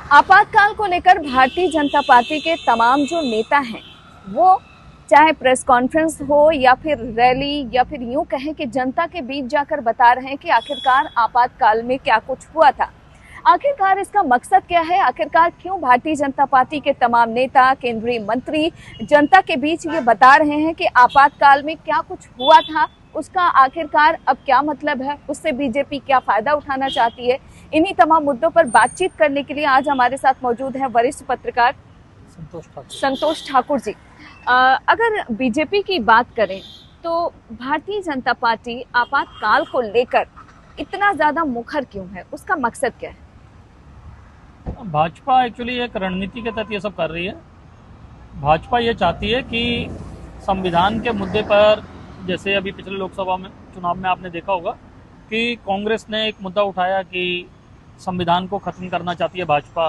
आपातकाल को लेकर भारतीय जनता पार्टी के तमाम जो नेता हैं, वो चाहे प्रेस कॉन्फ्रेंस हो या फिर रैली या फिर यूं कहें कि जनता के बीच जाकर बता रहे हैं कि आखिरकार आपातकाल में क्या कुछ हुआ था। आखिरकार इसका मकसद क्या है? आखिरकार क्यों भारतीय जनता पार्टी के तमाम नेता, केंद्रीय मंत्री जनता के बीच ये बता रहे हैं कि आपातकाल में क्या कुछ हुआ था? उसका आखिरकार अब क्या मतलब है? उससे बीजेपी क्या फायदा उठाना चाहती है? इन्हीं तमाम मुद्दों पर बातचीत करने के लिए आज हमारे साथ मौजूद हैं वरिष्ठ पत्रकार संतोष ठाकुर जी। अगर बीजेपी की बात करें तो भारतीय जनता पार्टी आपातकाल को लेकर इतना ज्यादा मुखर क्यों है? उसका मकसद क्या है? भाजपा एक्चुअली एक रणनीति के तहत ये सब कर रही है। भाजपा ये चाहती है कि संविधान के मुद्दे पर, जैसे अभी पिछले लोकसभा में चुनाव में आपने देखा होगा कि कांग्रेस ने एक मुद्दा उठाया कि संविधान को खत्म करना चाहती है भाजपा,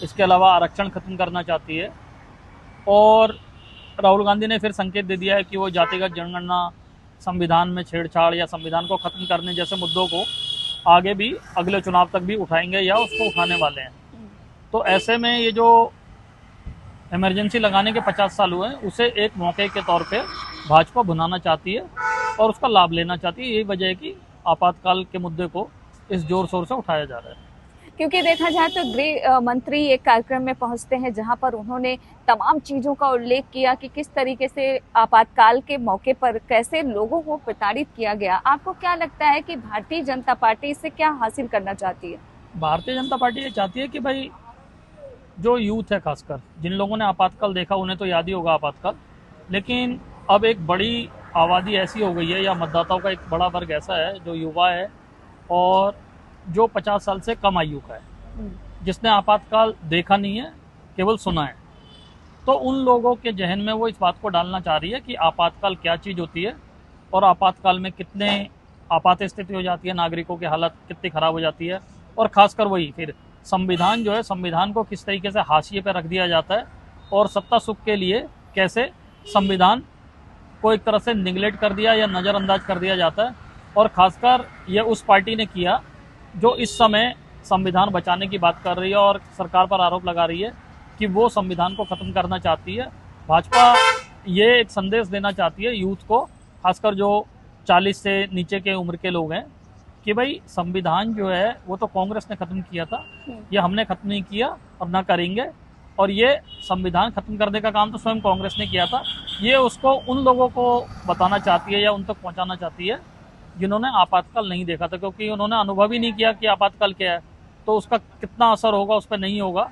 इसके अलावा आरक्षण खत्म करना चाहती है, और राहुल गांधी ने फिर संकेत दे दिया है कि वो जातिगत जनगणना, संविधान में छेड़छाड़ या संविधान को खत्म करने जैसे मुद्दों को आगे भी अगले चुनाव तक भी उठाएंगे या उसको उठाने वाले हैं। तो ऐसे में ये जो इमरजेंसी लगाने के 50 साल हुए हैं, उसे एक मौके के तौर पे भाजपा भुनाना चाहती है और उसका लाभ लेना चाहती है। यही वजह है कि आपातकाल के मुद्दे को इस जोर शोर से उठाया जा रहा है। क्योंकि देखा जाए तो गृह मंत्री एक कार्यक्रम में पहुंचते हैं जहां पर उन्होंने तमाम चीजों का उल्लेख किया कि किस तरीके से आपातकाल के मौके पर कैसे लोगों को प्रताड़ित किया गया। आपको क्या लगता है कि भारतीय जनता पार्टी इससे क्या हासिल करना चाहती है? भारतीय जनता पार्टी ये चाहती है कि भाई जो यूथ है, खासकर जिन लोगों ने आपातकाल देखा उन्हें तो याद ही होगा आपातकाल, लेकिन अब एक बड़ी आबादी ऐसी हो गई है या मतदाताओं का एक बड़ा वर्ग ऐसा है जो युवा है और जो 50 साल से कम आयु का है, जिसने आपातकाल देखा नहीं है, केवल सुना है। तो उन लोगों के जहन में वो इस बात को डालना चाह रही है कि आपातकाल क्या चीज़ होती है और आपातकाल में कितने आपात स्थिति हो जाती है, नागरिकों की हालत कितनी खराब हो जाती है, और खासकर वही फिर संविधान जो है, संविधान को किस तरीके से हाशिए पर रख दिया जाता है और सत्ता सुख के लिए कैसे संविधान को एक तरह से निगलेक्ट कर दिया या नज़रअंदाज कर दिया जाता है। और खासकर ये उस पार्टी ने किया जो इस समय संविधान बचाने की बात कर रही है और सरकार पर आरोप लगा रही है कि वो संविधान को ख़त्म करना चाहती है। भाजपा ये एक संदेश देना चाहती है यूथ को, खासकर जो 40 से नीचे के उम्र के लोग हैं, कि भाई संविधान जो है वो तो कांग्रेस ने ख़त्म किया था, ये हमने ख़त्म नहीं किया और ना करेंगे, और ये संविधान ख़त्म करने का काम तो स्वयं कांग्रेस ने किया था। ये उसको उन लोगों को बताना चाहती है या उन तक पहुँचाना चाहती है जिन्होंने आपातकाल नहीं देखा था, क्योंकि उन्होंने अनुभव ही नहीं किया कि आपातकाल क्या है, तो उसका कितना असर होगा, उस पर नहीं होगा,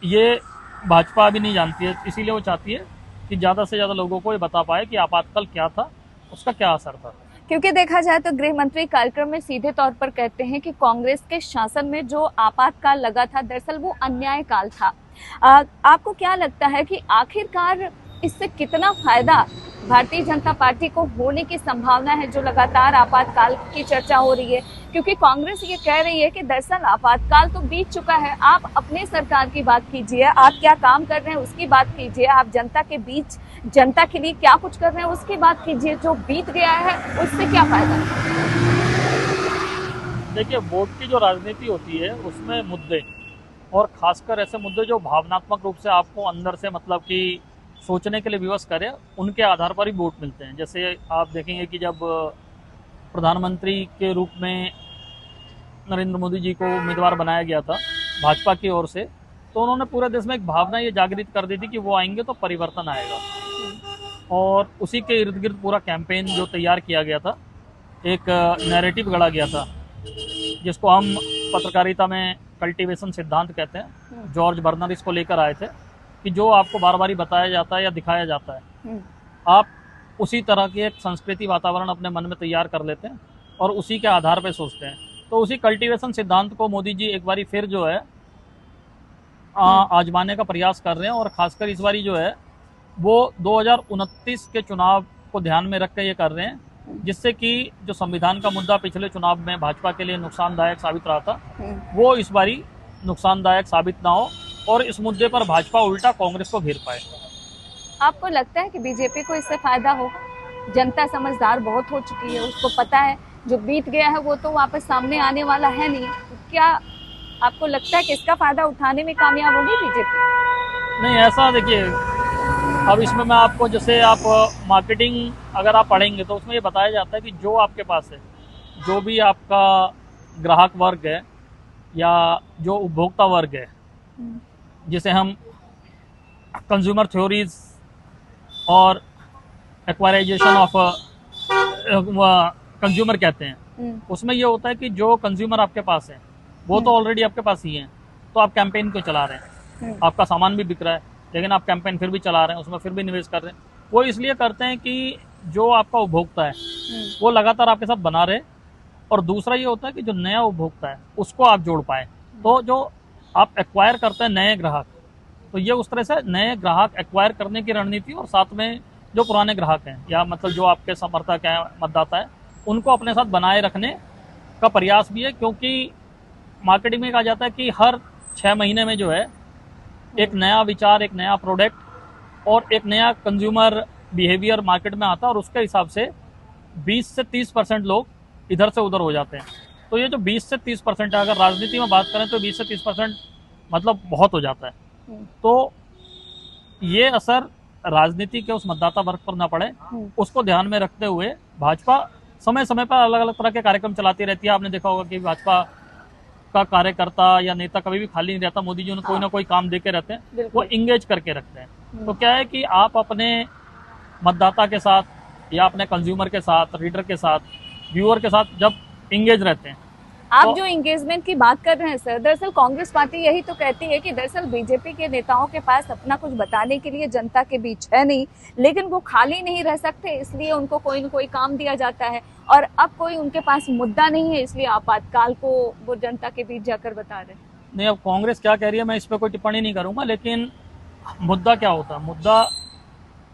ये भाजपा अभी नहीं जानती है। इसीलिए वो चाहती है कि ज़्यादा से ज़्यादा लोगों को ये बता पाए कि आपातकाल क्या था, उसका क्या असर था। क्योंकि देखा जाए तो गृह मंत्री कार्यक्रम में सीधे तौर पर कहते हैं कि कांग्रेस के शासन में जो आपातकाल लगा था, दरअसल वो अन्याय काल था। आपको क्या लगता है कि आखिरकार इससे कितना फायदा भारतीय जनता पार्टी को होने की संभावना है, जो लगातार आपातकाल की चर्चा हो रही है? क्योंकि कांग्रेस ये कह रही है कि दरअसल आपातकाल तो बीत चुका है, आप अपने सरकार की बात कीजिए, आप क्या काम कर रहे हैं उसकी बात कीजिए, आप जनता के बीच जनता के लिए क्या कुछ कर रहे हैं उसकी बात कीजिए। जो बीत गया है उससे क्या फायदा? देखिए, वोट की जो राजनीति होती है उसमें मुद्दे, और खासकर ऐसे मुद्दे जो भावनात्मक रूप से आपको अंदर से मतलब कि सोचने के लिए विवश करें, उनके आधार पर ही वोट मिलते हैं। जैसे आप देखेंगे कि जब प्रधानमंत्री के रूप में नरेंद्र मोदी जी को उम्मीदवार बनाया गया था भाजपा की ओर से, तो उन्होंने पूरे देश में एक भावना ये जागृत कर दी थी कि वो आएंगे तो परिवर्तन आएगा, और उसी के इर्द गिर्द पूरा कैंपेन जो तैयार किया गया था, एक नैरेटिव गढ़ा गया था जिसको हम पत्रकारिता में कल्टीवेशन सिद्धांत कहते हैं। जॉर्ज बर्नर इसको लेकर आए थे कि जो आपको बार बार ही बताया जाता है या दिखाया जाता है, आप उसी तरह की एक संस्कृति वातावरण अपने मन में तैयार कर लेते हैं और उसी के आधार पर सोचते हैं। तो उसी कल्टीवेशन सिद्धांत को मोदी जी एक बारी फिर जो है आजमाने का प्रयास कर रहे हैं, और खासकर इस बारी जो है वो 2029 के चुनाव को ध्यान में रख के ये कर रहे हैं, जिससे कि जो संविधान का मुद्दा पिछले चुनाव में भाजपा के लिए नुकसानदायक साबित रहा था, वो इस बारी नुकसानदायक साबित ना हो और इस मुद्दे पर भाजपा उल्टा कांग्रेस को घेर पाए। आपको लगता है कि बीजेपी को इससे फायदा हो? जनता समझदार बहुत हो चुकी है, उसको पता है जो बीत गया है वो तो वापस सामने आने वाला है नहीं। क्या आपको लगता है कि इसका फायदा उठाने में कामयाब होगी बीजेपी? नहीं, ऐसा देखिए, अब इसमें मैं आपको, जैसे आप मार्केटिंग अगर आप पढ़ेंगे तो उसमें ये बताया जाता है कि जो आपके पास है, जो भी आपका ग्राहक वर्ग है या जो उपभोक्ता वर्ग है, जिसे हम कंज्यूमर थ्योरीज और एक्वायराइजेशन ऑफ कंज्यूमर कहते हैं, उसमें ये होता है कि जो कंज्यूमर आपके पास है वो तो ऑलरेडी आपके पास ही है, तो आप कैंपेन क्यों चला रहे हैं? आपका सामान भी बिक रहा है लेकिन आप कैंपेन फिर भी चला रहे हैं, उसमें फिर भी निवेश कर रहे हैं। वो इसलिए करते हैं कि जो आपका उपभोक्ता है वो लगातार आपके साथ बना रहे, और दूसरा ये होता है कि जो नया उपभोक्ता है उसको आप जोड़ पाए। तो जो आप एक्वायर करते हैं नए ग्राहक, तो ये उस तरह से नए ग्राहक एक्वायर करने की रणनीति, और साथ में जो पुराने ग्राहक हैं या मतलब जो आपके समर्थक हैं, मतदाता है, उनको अपने साथ बनाए रखने का प्रयास भी है। क्योंकि मार्केटिंग में कहा जाता है कि हर 6 महीने में जो है एक नया विचार, एक नया प्रोडक्ट और एक नया कंज्यूमर बिहेवियर मार्केट में आता है, और उसके हिसाब से 20 से 30% लोग इधर से उधर हो जाते हैं। तो ये जो 20 से 30% है, अगर राजनीति में बात करें तो 20 से 30% मतलब बहुत हो जाता है। तो ये असर राजनीति के उस मतदाता वर्ग पर ना पड़े, उसको ध्यान में रखते हुए भाजपा समय समय पर अलग अलग तरह के कार्यक्रम चलाती रहती है। आपने देखा होगा कि भाजपा का कार्यकर्ता या नेता कभी भी खाली नहीं रहता, मोदी जी उन्हें कोई ना कोई काम देके रहते हैं, वो इंगेज करके रखते हैं। तो क्या है कि आप अपने मतदाता के साथ या अपने कंज्यूमर के साथ, रीडर के साथ, व्यूअर के साथ जब इंगेज रहते हैं, आप तो जो एंगेजमेंट की बात कर रहे हैं सर, दरअसल कांग्रेस पार्टी यही तो कहती है कि दरअसल बीजेपी के नेताओं के पास अपना कुछ बताने के लिए जनता के बीच है नहीं, लेकिन वो खाली नहीं रह सकते, इसलिए उनको कोई न कोई काम दिया जाता है, और अब कोई उनके पास मुद्दा नहीं है, इसलिए आपातकाल को वो जनता के बीच जाकर बता रहे हैं। नहीं, अब कांग्रेस क्या कह रही है मैं इस पर कोई टिप्पणी नहीं करूंगा, लेकिन मुद्दा क्या होता है? मुद्दा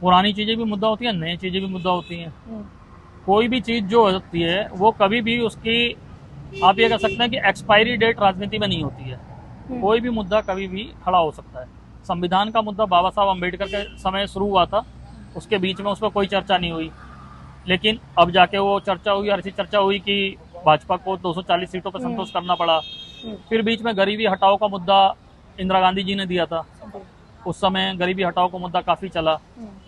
पुरानी चीजें भी मुद्दा होती है, नई चीजें भी मुद्दा होती हैं। कोई भी चीज जो होती है वो कभी भी उसकी, आप ये कह सकते हैं कि एक्सपायरी डेट राजनीति में नहीं होती है। कोई भी मुद्दा कभी भी खड़ा हो सकता है। संविधान का मुद्दा बाबा साहब अम्बेडकर के समय शुरू हुआ था, उसके बीच में उस पर कोई चर्चा नहीं हुई, लेकिन अब जाके वो चर्चा हुई, और ऐसी चर्चा हुई कि भाजपा को 240 सीटों पर संतोष करना पड़ा। फिर बीच में गरीबी हटाओ का मुद्दा इंदिरा गांधी जी ने दिया था, उस समय गरीबी हटाओ का मुद्दा काफी चला,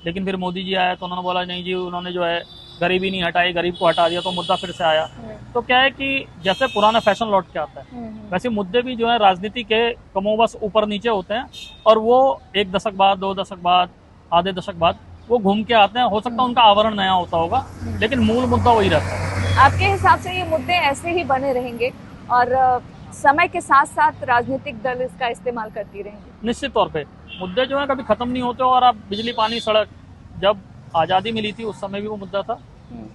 लेकिन फिर मोदी जी आए तो उन्होंने बोला नहीं जी, उन्होंने जो है गरीबी नहीं हटाई, गरीब को हटा दिया, तो मुद्दा फिर से आया। तो क्या है कि जैसे पुराना फैशन लौट के आता है, वैसे मुद्दे भी जो है राजनीति के कमोबस ऊपर नीचे होते हैं, और वो 1 दशक बाद, 2 दशक बाद, आधे दशक बाद वो घूम के आते हैं। हो सकता है उनका आवरण नया होता होगा, लेकिन मूल मुद्दा वही रहता है। आपके हिसाब से ये मुद्दे ऐसे ही बने रहेंगे और समय के साथ साथ राजनीतिक दल इसका इस्तेमाल करती रहेंगे? निश्चित तौर पे मुद्दे जो है कभी खत्म नहीं होते, और अब बिजली, पानी, सड़क, जब आज़ादी मिली थी उस समय भी वो मुद्दा था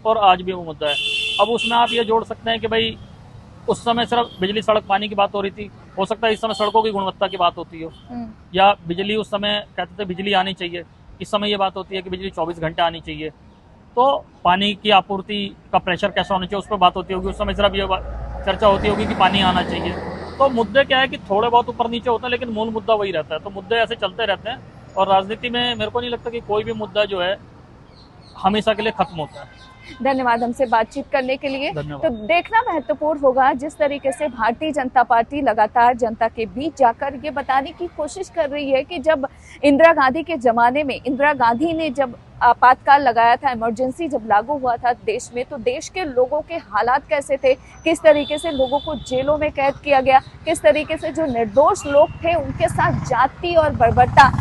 और आज भी वो मुद्दा है। अब उसमें आप ये जोड़ सकते हैं कि भाई उस समय सिर्फ बिजली, सड़क, पानी की बात हो रही थी, हो सकता है इस समय सड़कों की गुणवत्ता की बात होती हो, या बिजली, उस समय कहते थे बिजली आनी चाहिए, इस समय ये बात होती है कि बिजली 24 घंटे आनी चाहिए। तो पानी की आपूर्ति का प्रेशर कैसा होना चाहिए उस पर बात होती होगी, उस समय सिर्फ ये चर्चा होती होगी कि पानी आना चाहिए। तो मुद्दे क्या है कि थोड़े बहुत ऊपर नीचे होते हैं, लेकिन मूल मुद्दा वही रहता है। तो मुद्दे ऐसे चलते रहते हैं, और राजनीति में मेरे को नहीं लगता कि कोई भी मुद्दा जो है हमेशा के लिए खत्म होता है। धन्यवाद हमसे बातचीत करने के लिए। धन्यवाद। तो देखना महत्वपूर्ण होगा जिस तरीके से भारतीय जनता पार्टी लगातार जनता के बीच जाकर ये बताने की कोशिश कर रही है कि जब इंदिरा गांधी के जमाने में, इंदिरा गांधी ने जब आपातकाल लगाया था, इमरजेंसी जब लागू हुआ था देश में, तो देश के लोगों के हालात कैसे थे, किस तरीके से लोगों को जेलों में कैद किया गया, किस तरीके से जो निर्दोष लोग थे उनके साथ जाति और बर्बरता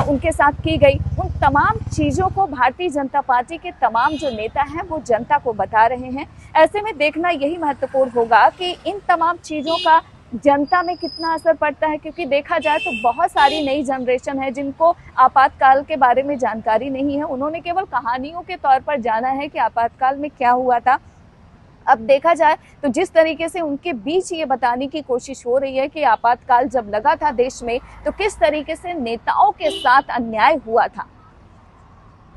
उनके साथ की गई, उन तमाम चीज़ों को भारतीय जनता पार्टी के तमाम जो नेता हैं वो जनता को बता रहे हैं। ऐसे में देखना यही महत्वपूर्ण होगा कि इन तमाम चीज़ों का जनता में कितना असर पड़ता है, क्योंकि देखा जाए तो बहुत सारी नई जनरेशन है जिनको आपातकाल के बारे में जानकारी नहीं है। उन्होंने केवल कहानियों के तौर पर जाना है कि आपातकाल में क्या हुआ था। अब देखा जाए तो जिस तरीके से उनके बीच ये बताने की कोशिश हो रही है कि आपातकाल जब लगा था देश में तो किस तरीके से नेताओं के साथ अन्याय हुआ था,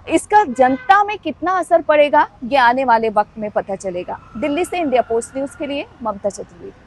इसका जनता में कितना असर पड़ेगा ये आने वाले वक्त में पता चलेगा। दिल्ली से इंडिया पोस्ट न्यूज़ के लिए ममता चतुर्वेदी।